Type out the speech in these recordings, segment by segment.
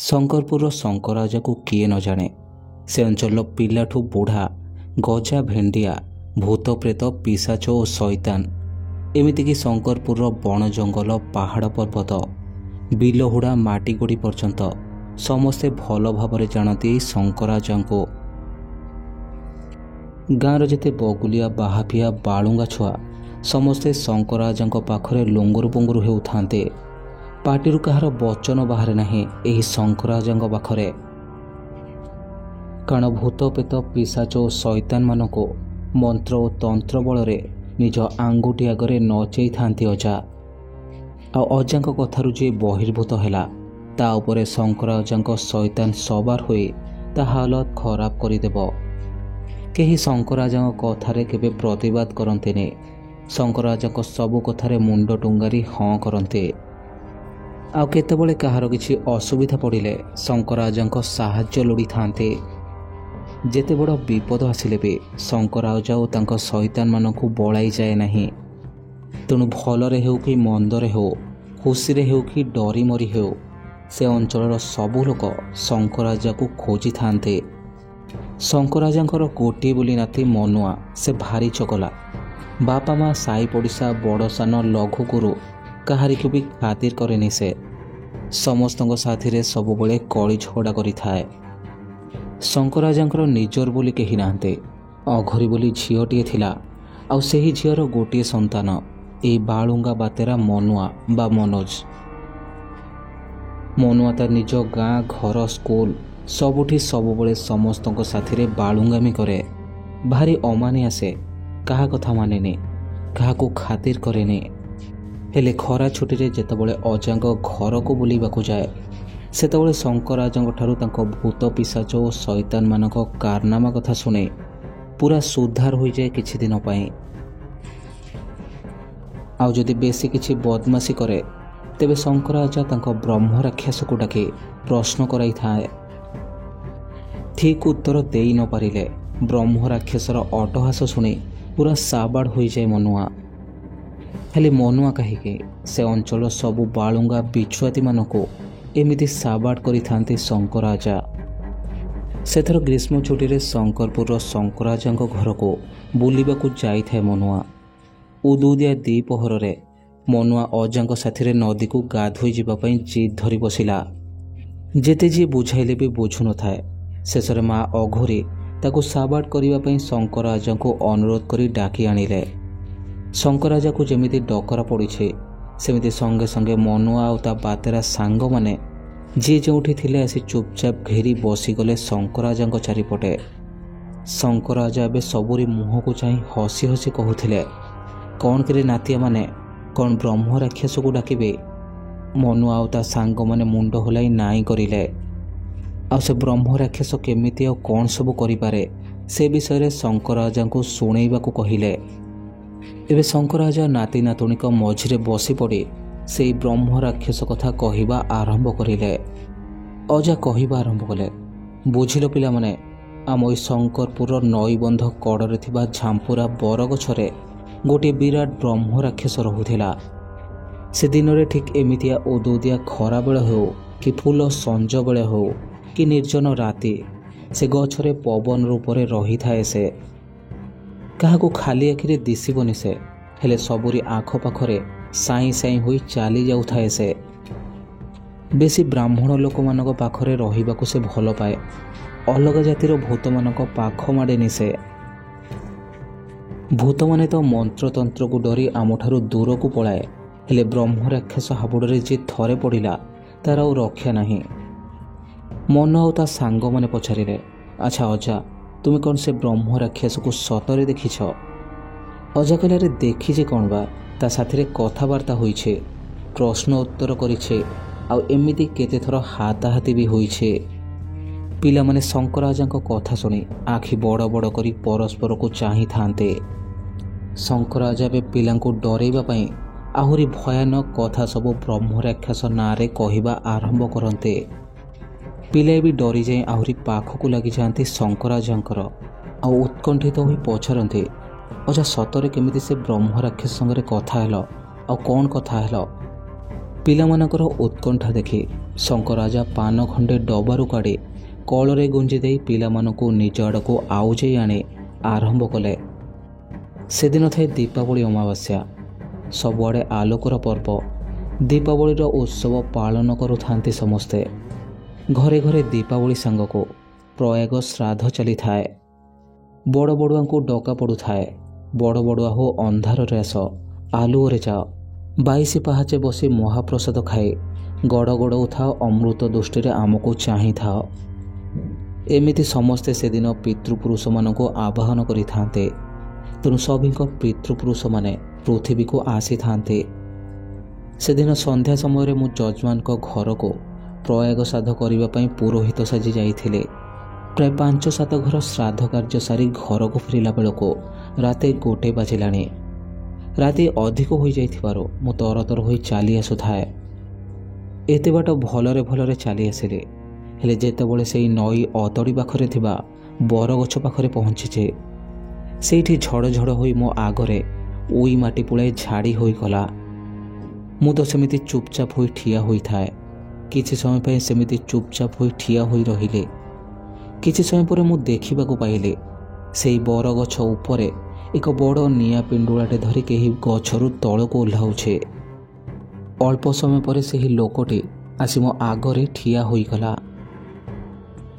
ଶଙ୍କରପୁରର ଶଙ୍କରାଜାକୁ କିଏ ନ ଜାଣେ। ସେ ଅଞ୍ଚଳର ପିଲାଠୁ ବୁଢ଼ା, ଗଜା ଭେଣ୍ଡିଆ, ଭୂତ ପ୍ରେତ, ପିଶାଚ ଓ ଶୈତାନ, ଏମିତିକି ଶଙ୍କରପୁରର ବଣ ଜଙ୍ଗଲ, ପାହାଡ଼ ପର୍ବତ, ବିଲହୁଡ଼ା, ମାଟିଗୋଡ଼ି ପର୍ଯ୍ୟନ୍ତ ସମସ୍ତେ ଭଲ ଭାବରେ ଜାଣନ୍ତି ଏହି ଶଙ୍କରାଜାଙ୍କୁ। ଗାଁର ଯେତେ ବଗୁଲିଆ, ବାହାପିଆ, ବାଳୁଙ୍ଗା ଛୁଆ ସମସ୍ତେ ଶଙ୍କରାଜାଙ୍କ ପାଖରେ ଲୁଙ୍ଗୁରୁ ପୁଙ୍ଗୁରୁ ହେଉଥାନ୍ତି। ପାଟିରୁ କାହାର ବଚନ ବାହାରେ ନାହିଁ ଏହି ଶଙ୍କରାଜାଙ୍କ ପାଖରେ। କାରଣ ଭୂତ ପ୍ରେତ, ପିଶାଚ ଓ ଶୈତାନମାନଙ୍କୁ ମନ୍ତ୍ର ଓ ତନ୍ତ୍ର ବଳରେ ନିଜ ଆଙ୍ଗୁଠି ଆଗରେ ନଚେଇଥାନ୍ତି ଅଜା। ଆଉ ଅଜାଙ୍କ କଥାରୁ ଯିଏ ବହିର୍ଭୂତ ହେଲା ତା ଉପରେ ଶଙ୍କରାଜାଙ୍କ ଶୈତାନ ସବାର ହୋଇ ତା ହାଲତ ଖରାପ କରିଦେବ। କେହି ଶଙ୍କରାଜାଙ୍କ କଥାରେ କେବେ ପ୍ରତିବାଦ କରନ୍ତିନି। ଶଙ୍କରାଜାଙ୍କ ସବୁ କଥାରେ ମୁଣ୍ଡ ଟୁଙ୍ଗାରି ହଁ କରନ୍ତି। ଆଉ କେତେବେଳେ କାହାର କିଛି ଅସୁବିଧା ପଡ଼ିଲେ ଶଙ୍କରାଜାଙ୍କ ସାହାଯ୍ୟ ଲୋଡ଼ିଥାନ୍ତି। ଯେତେ ବଡ଼ ବିପଦ ଆସିଲେ ବି ଶଙ୍କରାଜା ଓ ତାଙ୍କ ଶୈତାନମାନଙ୍କୁ ବଳାଇ ଯାଏ ନାହିଁ। ତେଣୁ ଭଲରେ ହେଉ କି ମନ୍ଦରେ ହେଉ, ଖୁସିରେ ହେଉ କି ଡରି ମରି ହେଉ, ସେ ଅଞ୍ଚଳର ସବୁ ଲୋକ ଶଙ୍କରାଜାକୁ ଖୋଜିଥାନ୍ତି। ଶଙ୍କରାଜାଙ୍କର ଗୋଟିଏ ବୋଲି ନାତି ମନୁଆ। ସେ ଭାରି ଚଗଲା। ବାପା ମା, ସାହି ପଡ଼ିଶା, ବଡ଼ ସାନ, ଲଘୁ ଗୁରୁ କାହାରିକୁ ବି ଖାତିର କରେନି। ସେ ସମସ୍ତଙ୍କ ସାଥିରେ ସବୁବେଳେ କଳି ଝଗଡ଼ା କରିଥାଏ। ଶଙ୍କରାଜାଙ୍କର ନିଜର ବୋଲି କେହି ନାହାନ୍ତି। ଅଘରୀ ବୋଲି ଝିଅଟିଏ ଥିଲା, ଆଉ ସେହି ଝିଅର ଗୋଟିଏ ସନ୍ତାନ ଏହି ବାଳୁଙ୍ଗା ବାତେରା ମନୁଆ ବା ମନୋଜ। ମନୁଆ ତା ନିଜ ଗାଁ, ଘର, ସ୍କୁଲ ସବୁଠି ସବୁବେଳେ ସମସ୍ତଙ୍କ ସାଥିରେ ବାଳୁଙ୍ଗାମି କରେ। ଭାରି ଅମାନିଆ ସେ, କାହା କଥା ମାନେନି, କାହାକୁ ଖାତିର କରେନି। ହେଲେ ଖରା ଛୁଟିରେ ଯେତେବେଳେ ଅଜାଙ୍କ ଘରକୁ ବୁଲିବାକୁ ଯାଏ ସେତେବେଳେ ଶଙ୍କରାଜାଙ୍କ ଠାରୁ ତାଙ୍କ ଭୂତ, ପିଶାଚ ଓ ଶୈତାନମାନଙ୍କ କାରନାମା କଥା ଶୁଣେ ପୁରା ସୁଧାର ହୋଇଯାଏ କିଛି ଦିନ ପାଇଁ। ଆଉ ଯଦି ବେଶୀ କିଛି ବଦମାସି କରେ ତେବେ ଶଙ୍କରାଜା ତାଙ୍କ ବ୍ରହ୍ମ ରାକ୍ଷସକୁ ଡାକି ପ୍ରଶ୍ନ କରାଇଥାଏ। ଠିକ୍ ଉତ୍ତର ଦେଇ ନ ପାରିଲେ ବ୍ରହ୍ମ ରାକ୍ଷସର ଅଟ୍ଟହାସ ଶୁଣି ପୁରା ସାବାଡ଼ ହୋଇଯାଏ ମନୁଆ। ହେଲେ ମନୁଆ କାହିଁକି, ସେ ଅଞ୍ଚଳର ସବୁ ବାଳୁଙ୍ଗା ବିଛୁଆତିମାନଙ୍କୁ ଏମିତି ସାବାଡ଼ କରିଥାନ୍ତି ଶଙ୍କରାଜା। ସେଥର ଗ୍ରୀଷ୍ମ ଛୁଟିରେ ଶଙ୍କରପୁରର ଶଙ୍କରାଜାଙ୍କ ଘରକୁ ବୁଲିବାକୁ ଯାଇଥାଏ ମନୁଆ। ଉଦୁଉଦିଆ ଦ୍ୱିପହରରେ ମନୁଆ ଅଜାଙ୍କ ସାଥିରେ ନଦୀକୁ ଗାଧୋଇ ଯିବା ପାଇଁ ଜିଦ୍ ଧରି ବସିଲା। ଯେତେ ଯିଏ ବୁଝାଇଲେ ବି ବୁଝୁନଥାଏ। ଶେଷରେ ମା ଅଘୋରୀ ତାକୁ ସାବାଡ଼ କରିବା ପାଇଁ ଶଙ୍କରାଜାଙ୍କୁ ଅନୁରୋଧ କରି ଡାକି ଆଣିଲେ। ଶଙ୍କରାଜାକୁ ଯେମିତି ଡକରା ପଡ଼ିଛି ସେମିତି ସଙ୍ଗେ ସଙ୍ଗେ ମନୁଆ ଆଉ ତା ବାତେରା ସାଙ୍ଗମାନେ ଯିଏ ଯେଉଁଠି ଥିଲେ ଆସି ଚୁପଚାପ ଘେରି ବସିଗଲେ ଶଙ୍କରାଜାଙ୍କ ଚାରିପଟେ। ଶଙ୍କରାଜା ଏବେ ସବୁରି ମୁହଁକୁ ଚାହିଁ ହସି ହସି କହୁଥିଲେ, କ'ଣ କିରେ ନାତିଆ ମାନେ, କ'ଣ ବ୍ରହ୍ମ ରାକ୍ଷସକୁ ଡାକିବେ? ମନୁଆ ଆଉ ତା ସାଙ୍ଗମାନେ ମୁଣ୍ଡ ହଲାଇ ନାଇଁ କରିଲେ। ଆଉ ସେ ବ୍ରହ୍ମ ରାକ୍ଷସ କେମିତି ଆଉ କ'ଣ ସବୁ କରିପାରେ ସେ ବିଷୟରେ ଶଙ୍କରାଜାଙ୍କୁ ଶୁଣେଇବାକୁ କହିଲେ। ଏବେ ଶଙ୍କରାଜା ନାତି ନାତୁଣୀଙ୍କ ମଝିରେ ବସି ପଡ଼ି ସେଇ ବ୍ରହ୍ମ ରାକ୍ଷସ କଥା କହିବା ଆରମ୍ଭ କରିଲେ। ଅଜା କହିବା ଆରମ୍ଭ କଲେ, ବୁଝିଲ ପିଲାମାନେ, ଆମ ଏଇ ଶଙ୍କରପୁରର ନଈବନ୍ଧ କଡ଼ରେ ଥିବା ଝାମ୍ପୁରା ବରଗଛରେ ଗୋଟିଏ ବିରାଟ ବ୍ରହ୍ମ ରାକ୍ଷସ ରହୁଥିଲା। ସେ ଦିନରେ ଠିକ୍ ଏମିତିଆ ଉଦୁଉଦିଆ ଖରାବେଳ ହେଉ କି ଫୁଲ ସଞ୍ଜ ବେଳେ ହେଉ କି ନିର୍ଜନ ରାତି, ସେ ଗଛରେ ପବନ ରୂପରେ ରହିଥାଏ। ସେ କାହାକୁ ଖାଲି ଆଖିରେ ଦିଶିବନି ସେ, ହେଲେ ସବୁରି ଆଖପାଖରେ ସାଇଁ ସାଇଁ ହୋଇ ଚାଲି ଯାଉଥାଏ। ସେ ବେଶୀ ବ୍ରାହ୍ମଣ ଲୋକମାନଙ୍କ ପାଖରେ ରହିବାକୁ ସେ ଭଲ ପାଏ। ଅଲଗା ଜାତିର ଭୂତମାନଙ୍କ ପାଖ ମାଡ଼େନି ସେ। ଭୂତମାନେ ତ ମନ୍ତ୍ରତନ୍ତ୍ରକୁ ଡରି ଆମଠାରୁ ଦୂରକୁ ପଳାଏ, ହେଲେ ବ୍ରହ୍ମ ରାକ୍ଷସ ହାବୁଡ଼ରେ ଯିଏ ଥରେ ପଡ଼ିଲା ତାର ଆଉ ରକ୍ଷା ନାହିଁ। ମନ ଆଉ ତା ସାଙ୍ଗମାନେ ପଚାରିଲେ, ଆଚ୍ଛା ଅଜା, ତୁମେ କ'ଣ ସେ ବ୍ରହ୍ମ ରାକ୍ଷସକୁ ସତରେ ଦେଖିଛ? ଅଜା କହିଲାରେ ଦେଖିଛି କ'ଣ ବା, ତା ସାଥିରେ କଥାବାର୍ତ୍ତା ହୋଇছে, ପ୍ରଶ୍ନ ଉତ୍ତର କରିছে, ଆଉ ଏମିତି କେତେଥର ହାତାହାତି ବି ହୋଇছে। ପିଲାମାନେ ଶଙ୍କରାଜାଙ୍କ କଥା ଶୁଣି ଆଖି ବଡ଼ ବଡ଼ କରି ପରସ୍ପରକୁ ଚାହିଁଥାନ୍ତେ। ଶଙ୍କରାଜା ଏବେ ପିଲାଙ୍କୁ ଡରେଇବା ପାଇଁ ଆହୁରି ଭୟାନକ କଥା ସବୁ ବ୍ରହ୍ମ ରାକ୍ଷସ ନାଁରେ କହିବା ଆରମ୍ଭ କରନ୍ତେ। ପିଲା ବି ଡରିଯାଇ ଆହୁରି ପାଖକୁ ଲାଗିଯାଆନ୍ତି ଶଙ୍କରାଜାଙ୍କର, ଆଉ ଉତ୍କଣ୍ଠିତ ହୋଇ ପଚାରନ୍ତି, ଅଜା ସତରେ କେମିତି ସେ ବ୍ରହ୍ମ ରାକ୍ଷସ ସାଙ୍ଗରେ କଥା ହେଲ, ଆଉ କ'ଣ କଥା ହେଲ? ପିଲାମାନଙ୍କର ଉତ୍କଣ୍ଠା ଦେଖି ଶଙ୍କରାଜା ପାନ ଖଣ୍ଡେ ଡବାରୁ କାଢ଼ି କଳରେ ଗୁଞ୍ଜି ଦେଇ ପିଲାମାନଙ୍କୁ ନିଜ ଆଡ଼କୁ ଆଉଜେଇ ଆଣି ଆରମ୍ଭ କଲେ। ସେଦିନ ଥାଏ ଦୀପାବଳି ଅମାବାସ୍ୟା। ସବୁଆଡ଼େ ଆଲୋକର ପର୍ବ। ଦୀପାବଳିର ଉତ୍ସବ ପାଳନ କରୁଥାନ୍ତି ସମସ୍ତେ। ଘରେ ଘରେ ଦୀପାବଳି ସାଙ୍ଗକୁ ପ୍ରୟାଗ ଶ୍ରାଦ୍ଧ ଚାଲିଥାଏ। ବଡ଼ ବଡ଼ୁଆଙ୍କୁ ଡକା ପଡ଼ୁଥାଏ। ବଡ଼ ବଡ଼ୁଆ ହୋ ଅନ୍ଧାରରେ ଆସ, ଆଲୁଅରେ ଯାଅ, 22 ପାହାଚେ ବସି ମହାପ୍ରସାଦ ଖାଇ ଗଡ଼ ଗଡ଼ଉଥାଅ, ଅମୃତ ଦୃଷ୍ଟିରେ ଆମକୁ ଚାହିଁଥାଅ। ଏମିତି ସମସ୍ତେ ସେଦିନ ପିତୃପୁରୁଷମାନଙ୍କୁ ଆବାହନ କରିଥାନ୍ତେ। ତେଣୁ ସଭିଙ୍କ ପିତୃପୁରୁଷମାନେ ପୃଥିବୀକୁ ଆସିଥାନ୍ତି। ସେଦିନ ସନ୍ଧ୍ୟା ସମୟରେ ମୁଁ ଯଜମାନଙ୍କ ଘରକୁ ପ୍ରୟାଗ ଶ୍ରାଦ୍ଧ କରିବା ପାଇଁ ପୁରୋହିତ ସାଜି ଯାଇଥିଲି। ପ୍ରାୟ 5-7 ଘର ଶ୍ରାଦ୍ଧ କାର୍ଯ୍ୟ ସାରି ଘରକୁ ଫେରିଲା ବେଳକୁ ରାତି 1 ବାଜିଲାଣି। ରାତି ଅଧିକ ହୋଇଯାଇଥିବାରୁ ମୁଁ ତରତର ହୋଇ ଚାଲି ଆସୁଥାଏ। ଏତେ ବାଟ ଭଲରେ ଭଲରେ ଚାଲି ଆସିଲି। ହେଲେ ଯେତେବେଳେ ସେହି ନଈ ଅତଡ଼ି ପାଖରେ ଥିବା ବରଗଛ ପାଖରେ ପହଞ୍ଚିଛି, ସେଇଠି ଝଡ଼ ହୋଇ ମୋ ଆଗରେ ଉଇ ମାଟି ପୁଳାଇ ଝାଡ଼ି ହୋଇଗଲା। ମୁଁ ତ ସେମିତି ଚୁପଚାପ ହୋଇ ଠିଆ ହୋଇଥାଏ। କିଛି ସମୟ ପାଇଁ ସେମିତି ଚୁପଚାପ ହୋଇ ଠିଆ ହୋଇ ରହିଲି। କିଛି ସମୟ ପରେ ମୁଁ ଦେଖିବାକୁ ପାଇଲି ସେହି ବରଗଛ ଉପରେ ଏକ ବଡ଼ ନିଆଁ ପିଣ୍ଡୁଳାଟେ ଧରି କେହି ଗଛରୁ ତଳକୁ ଓହ୍ଲାଉଛି। ଅଳ୍ପ ସମୟ ପରେ ସେହି ଲୋକଟି ଆସି ମୋ ଆଗରେ ଠିଆ ହୋଇଗଲା।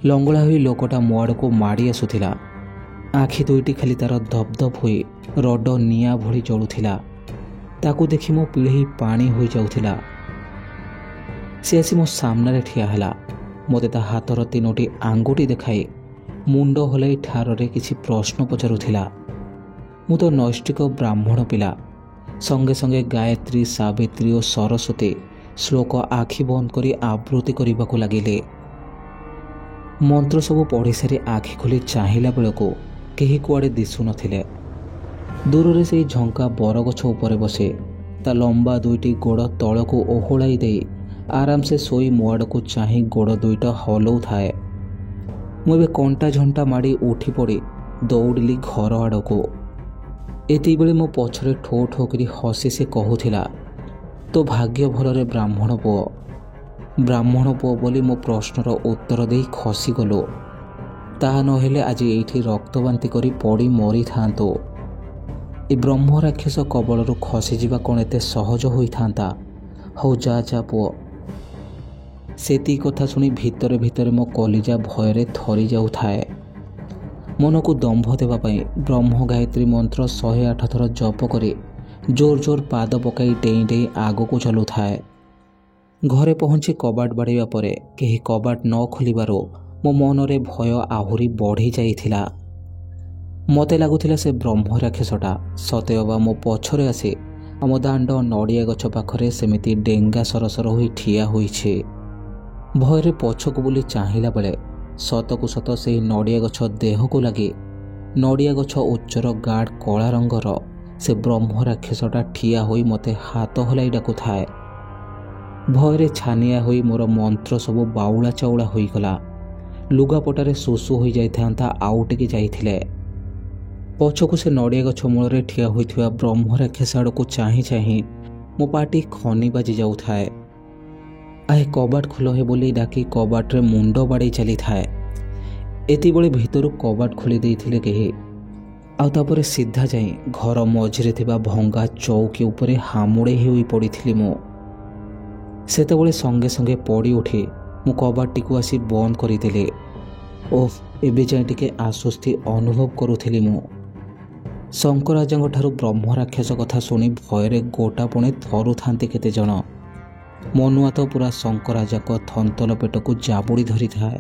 ଲଙ୍ଗଳା ହୋଇ ଲୋକଟା ମୋ ଆଡ଼କୁ ମାଡ଼ି ଆସୁଥିଲା। ଆଖି ଦୁଇଟି ଖାଲି ତାର ଧପ୍ ଧପ୍ ହୋଇ ରଡ଼ ନିଆଁ ଭଳି ଜଳୁଥିଲା। ତାକୁ ଦେଖି ମୋ ପିଳେହି ପାଣି ହୋଇଯାଉଥିଲା। ସେ ଆସି ମୋ ସାମ୍ନାରେ ଠିଆ ହେଲା। ମୋତେ ତା ହାତର 3ଟି ଆଙ୍ଗୁଠି ଦେଖାଇ ମୁଣ୍ଡ ହଲାଇ ଠାରରେ କିଛି ପ୍ରଶ୍ନ ପଚାରୁଥିଲା। ମୁଁ ତ ନୈଷ୍ଠିକ ବ୍ରାହ୍ମଣ ପିଲା। ସଙ୍ଗେ ସଙ୍ଗେ ଗାୟତ୍ରୀ, ସାବିତ୍ରୀ ଓ ସରସ୍ୱତୀ ଶ୍ଲୋକ ଆଖି ବନ୍ଦ କରି ଆବୃତ୍ତି କରିବାକୁ ଲାଗିଲେ। ମନ୍ତ୍ର ସବୁ ପଢ଼ିସାରି ଆଖି ଖୋଲି ଚାହିଁଲା ବେଳକୁ କେହି କୁଆଡ଼େ ଦିଶୁନଥିଲେ। ଦୂରରେ ସେହି ଝଙ୍କା ବରଗଛ ଉପରେ ବସି ତା ଲମ୍ବା 2ଟି ଗୋଡ଼ ତଳକୁ ଓହଳାଇ ଦେଇ ଆରାମସେ ଶୋଇ ମୋ ଆଡ଼କୁ ଚାହିଁ ଗୋଡ଼ 2ଟା ହଲଉଥାଏ। ମୁଁ ଏବେ କଣ୍ଟା ଝଣ୍ଟା ମାଡ଼ି ଉଠି ପଡ଼ି ଦୌଡ଼ିଲି ଘର ଆଡ଼କୁ। ଏତିକିବେଳେ ମୋ ପଛରେ ଠୋ ଠୋ କରି ହସି ସେ କହୁଥିଲା, ତୋ ଭାଗ୍ୟ ଭଲରେ ବ୍ରାହ୍ମଣ ପୁଅ। ବ୍ରାହ୍ମଣ ପୁଅ ବୋଲି ମୋ ପ୍ରଶ୍ନର ଉତ୍ତର ଦେଇ ଖସିଗଲୁ। ତାହା ନହେଲେ ଆଜି ଏଇଠି ରକ୍ତବାନ୍ତି କରି ପଡ଼ି ମରିଥାନ୍ତୁ। ଏ ବ୍ରହ୍ମ ରାକ୍ଷସ କବଳରୁ ଖସିଯିବା କ'ଣ ଏତେ ସହଜ ହୋଇଥାନ୍ତା? ହଉ ଯା ପୁଅ। ସେତିକି କଥା ଶୁଣି ଭିତରେ ଭିତରେ ମୋ କଲିଜା ଭୟରେ ଥରି ଯାଉଥାଏ। ମନକୁ ଦମ୍ଭ ଦେବା ପାଇଁ ବ୍ରହ୍ମ ଗାୟତ୍ରୀ ମନ୍ତ୍ର 108 ଥର ଜପ କରି ଜୋର ପାଦ ପକାଇ ଡେଇଁ ଡେଇଁ ଆଗକୁ ଚାଲୁଥାଏ। ଘରେ ପହଞ୍ଚି କବାଟ ବାଡ଼େଇବା ପରେ କେହି କବାଟ ନ ଖୋଲିବାରୁ ମୋ ମନରେ ଭୟ ଆହୁରି ବଢ଼ି ଯାଇଥିଲା। ମୋତେ ଲାଗୁଥିଲା ସେ ବ୍ରହ୍ମ ରାକ୍ଷସଟା ସତେଅବା ମୋ ପଛରେ ଆସି ଆମ ଦାଣ୍ଡ ନଡ଼ିଆ ଗଛ ପାଖରେ ସେମିତି ଡେଙ୍ଗା ସରସର ହୋଇ ଠିଆ ହୋଇଛି। ଭୟରେ ପଛକୁ ବୁଲି ଚାହିଁଲା ବେଳେ ସତକୁ ସତ ସେହି ନଡ଼ିଆ ଗଛ ଦେହକୁ ଲାଗି ନଡ଼ିଆ ଗଛ ଉଚ୍ଚର ଗାଢ଼ କଳା ରଙ୍ଗର ସେ ବ୍ରହ୍ମ ରାକ୍ଷସଟା ଠିଆ ହୋଇ ମୋତେ ହାତ ହଲାଇ ଡାକୁଥାଏ। ଭୟରେ ଛାନିଆ ହୋଇ ମୋର ମନ୍ତ୍ର ସବୁ ବାଉଳା ଚାଉଳା ହୋଇଗଲା। ଲୁଗାପଟାରେ ଶୋଷ ହୋଇଯାଇଥାନ୍ତା ଆଉ ଟିକେ ଯାଇଥିଲେ। ପଛକୁ ସେ ନଡ଼ିଆ ଗଛ ମୂଳରେ ଠିଆ ହୋଇଥିବା ବ୍ରହ୍ମ ରାକ୍ଷସ ଆଡ଼କୁ ଚାହିଁ ଚାହିଁ ମୋ ପାଟି ଖନି ବାଜି ଯାଉଥାଏ। ଆଏ କବାଟ ଖୋଲ ହେ ବୋଲି ଡାକି କବାଟରେ ମୁଣ୍ଡ ବାଡ଼େଇ ଚାଲିଥାଏ। ଏତିକିବେଳେ ଭିତରୁ କବାଟ ଖୋଲି ଦେଇଥିଲେ କେହି। ଆଉ ତାପରେ ସିଧା ଯାଇ ଘର ମଝିରେ ଥିବା ଭଙ୍ଗା ଚୌକି ଉପରେ ହାମୁଡ଼େଇ ହୋଇ ପଡ଼ିଥିଲି ମୁଁ। ସେତେବେଳେ ସଙ୍ଗେ ସଙ୍ଗେ ପଡ଼ି ଉଠି ମୁଁ କବାଟଟିକୁ ଆସି ବନ୍ଦ କରିଦେଲି। ଓଃ, ଏବେ ଯାଇ ଟିକେ ଆଶ୍ୱସ୍ତି ଅନୁଭବ କରୁଥିଲି ମୁଁ। ଶଙ୍କରାଜାଙ୍କ ଠାରୁ ବ୍ରହ୍ମ ରାକ୍ଷସ କଥା ଶୁଣି ଭୟରେ ଗୋଟାପଣେ ଥରୁଥାନ୍ତି କେତେଜଣ। ମନୁଆ ତ ପୁରା ଶଙ୍କରାଜାଙ୍କ ଥନ୍ତଲ ପେଟକୁ ଜାବୁଡ଼ି ଧରିଥାଏ।